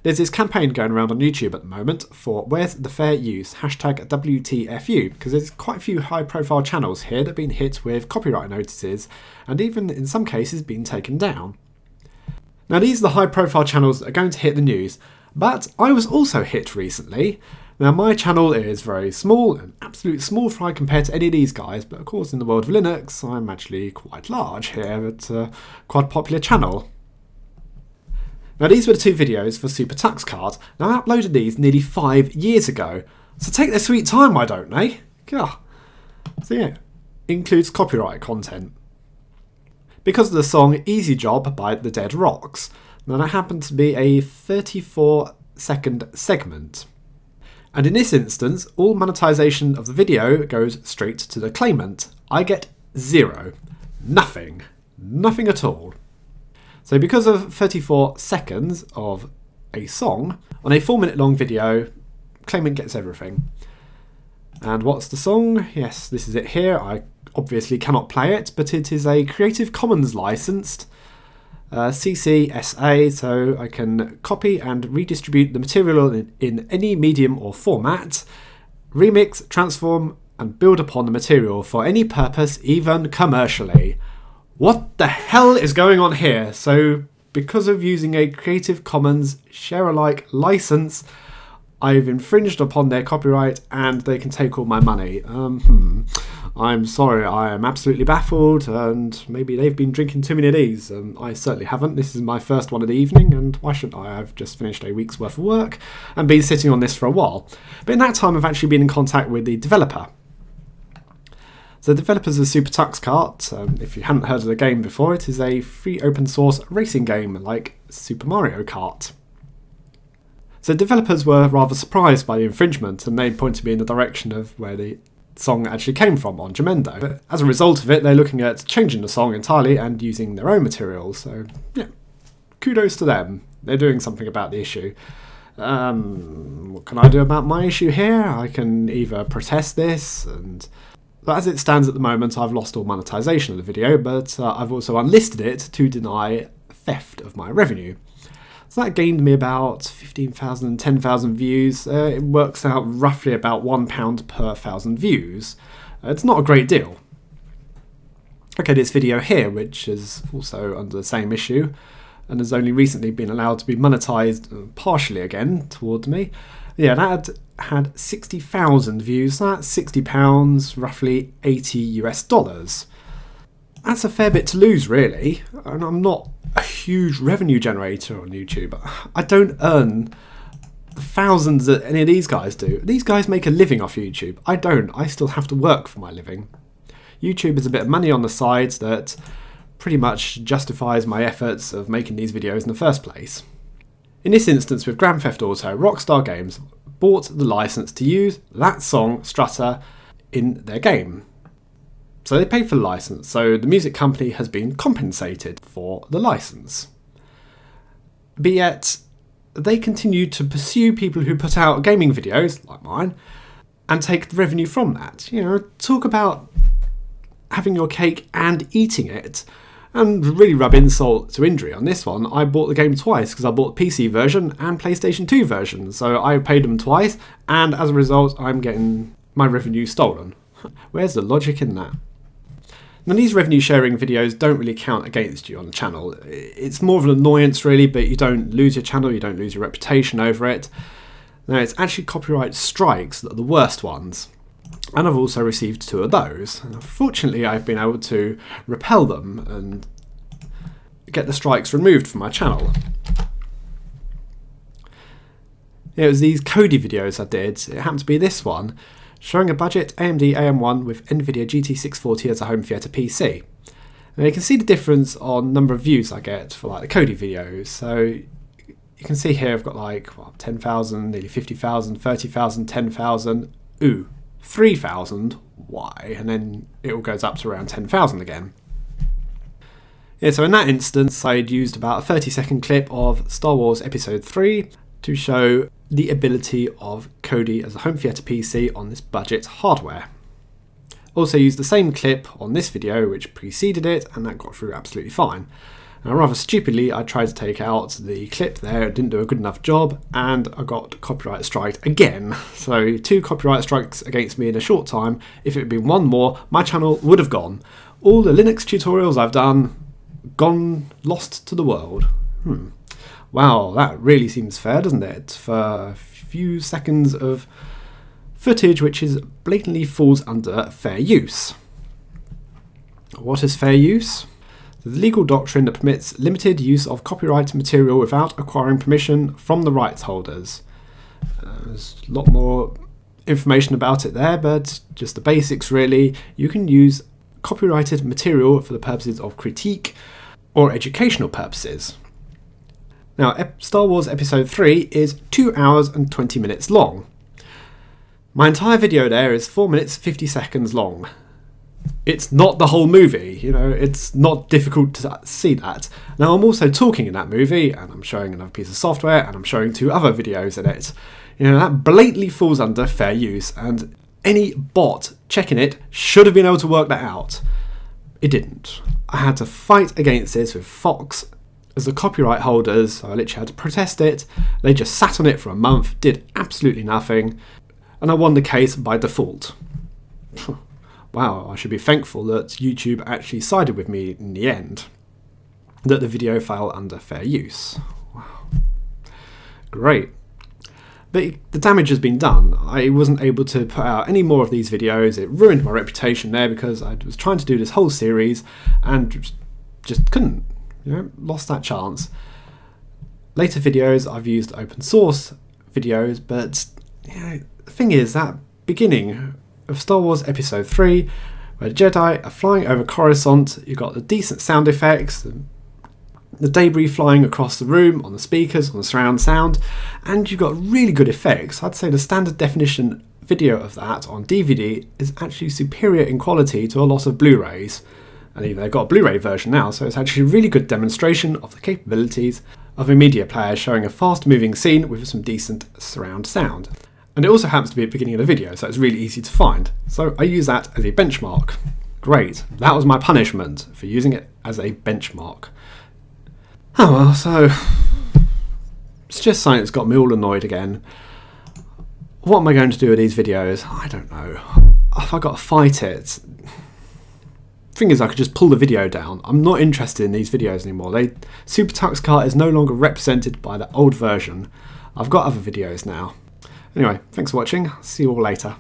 There's this campaign going around on YouTube at the moment for Where's the Fair Use, hashtag WTFU, because there's quite a few high profile channels here that have been hit with copyright notices and even in some cases been taken down. Now these are the high profile channels that are going to hit the news, but I was also hit recently. Now my channel is very small, an absolute small fry compared to any of these guys, but of course in the world of Linux I'm actually quite large here. It's a quite popular channel. Now these were the two videos for Super Tux Card. Now I uploaded these nearly 5 years ago, so take their sweet time, why don't they? Gah. So yeah, includes copyright content. Because of the song Easy Job by The Dead Rocks. Now that happened to be a 34-second segment. And in this instance, all monetization of the video goes straight to the claimant. I get zero. Nothing. Nothing at all. So because of 34 seconds of a song, on a 4-minute long video, claimant gets everything. And what's the song? Yes, this is it here. I obviously cannot play it, but it is a Creative Commons licensed CC/SA, so I can copy and redistribute the material in any medium or format, remix, transform, and build upon the material for any purpose, even commercially. What the hell is going on here? So, because of using a Creative Commons share-alike license, I've infringed upon their copyright and they can take all my money. I'm sorry, I am absolutely baffled, and maybe they've been drinking too many of these. I certainly haven't. This is my first one of the evening, and why shouldn't I? I've just finished a week's worth of work and been sitting on this for a while. But in that time, I've actually been in contact with the developer. So the developers of Super Tux Kart, if you hadn't heard of the game before, it is a free open source racing game like Super Mario Kart. So developers were rather surprised by the infringement, and they pointed me in the direction of where the song actually came from on Jamendo. But as a result of it, they're looking at changing the song entirely and using their own material. So yeah, kudos to them. They're doing something about the issue. What can I do about my issue here? I can either protest this, but as it stands at the moment, I've lost all monetization of the video, but I've also unlisted it to deny theft of my revenue. So that gained me about 15,000, 10,000 views. It works out roughly about £1 per 1,000 views. It's not a great deal. Okay, this video here, which is also under the same issue, and has only recently been allowed to be monetized partially again toward me. Yeah, that had 60,000 views. So that's £60, roughly $80 US. That's a fair bit to lose, really. And I'm not a huge revenue generator on YouTube. I don't earn the thousands that any of these guys do. These guys make a living off YouTube. I don't. I still have to work for my living. YouTube is a bit of money on the side that pretty much justifies my efforts of making these videos in the first place. In this instance with Grand Theft Auto, Rockstar Games bought the license to use that song, Strutter, in their game. So they paid for the license, so the music company has been compensated for the license. But yet, they continue to pursue people who put out gaming videos, like mine, and take the revenue from that. You know, talk about having your cake and eating it, and really rub insult to injury on this one. I bought the game twice, because I bought the PC version and PlayStation 2 version, so I paid them twice, and as a result, I'm getting my revenue stolen. Where's the logic in that? Now these revenue sharing videos don't really count against you on the channel. It's more of an annoyance really, but you don't lose your channel, you don't lose your reputation over it. Now it's actually copyright strikes that are the worst ones. And I've also received 2 of those. And fortunately I've been able to repel them and get the strikes removed from my channel. It was these Kodi videos I did. It happened to be this one, showing a budget AMD AM1 with NVIDIA GT640 as a home theatre PC. Now you can see the difference on number of views I get for like the Kodi videos. So you can see here I've got like 10,000, nearly 50,000, 30,000, 10,000, 3,000, why? And then it all goes up to around 10,000 again. Yeah, so in that instance I'd used about a 30-second clip of Star Wars Episode 3 to show the ability of Kodi as a home theatre PC on this budget hardware. Also used the same clip on this video which preceded it, and that got through absolutely fine. Now, rather stupidly, I tried to take out the clip there, it didn't do a good enough job, and I got copyright striked again. So 2 copyright strikes against me in a short time. If it had been one more, my channel would have gone. All the Linux tutorials I've done, gone lost to the world. Wow, that really seems fair, doesn't it? For a few seconds of footage which is blatantly falls under fair use. What is fair use? The legal doctrine that permits limited use of copyright material without acquiring permission from the rights holders. There's a lot more information about it there, but just the basics really. You can use copyrighted material for the purposes of critique or educational purposes. Now, Star Wars Episode 3 is 2 hours and 20 minutes long. My entire video there is 4 minutes 50 seconds long. It's not the whole movie, it's not difficult to see that. Now, I'm also talking in that movie, and I'm showing another piece of software, and I'm showing 2 other videos in it. That blatantly falls under fair use, and any bot checking it should have been able to work that out. It didn't. I had to fight against this with Fox as the copyright holders, so I literally had to protest it. They just sat on it for a month, did absolutely nothing, and I won the case by default. Wow, I should be thankful that YouTube actually sided with me in the end, that the video fell under fair use. Wow. Great. But the damage has been done. I wasn't able to put out any more of these videos. It ruined my reputation there because I was trying to do this whole series and just couldn't. Lost that chance. Later videos I've used open source videos, but the thing is that beginning of Star Wars Episode 3, where the Jedi are flying over Coruscant, you've got the decent sound effects, the debris flying across the room, on the speakers, on the surround sound, and you've got really good effects. I'd say the standard definition video of that on DVD is actually superior in quality to a lot of Blu-rays. And even they've got a Blu-ray version now, so it's actually a really good demonstration of the capabilities of a media player showing a fast-moving scene with some decent surround sound. And it also happens to be at the beginning of the video, so it's really easy to find. So I use that as a benchmark. Great, that was my punishment for using it as a benchmark. Oh well, so it's just something that's got me all annoyed again. What am I going to do with these videos? I don't know. If I've got to fight it. Thing is, I could just pull the video down. I'm not interested in these videos anymore. Super Tux Kart is no longer represented by the old version. I've got other videos now. Anyway, thanks for watching. See you all later.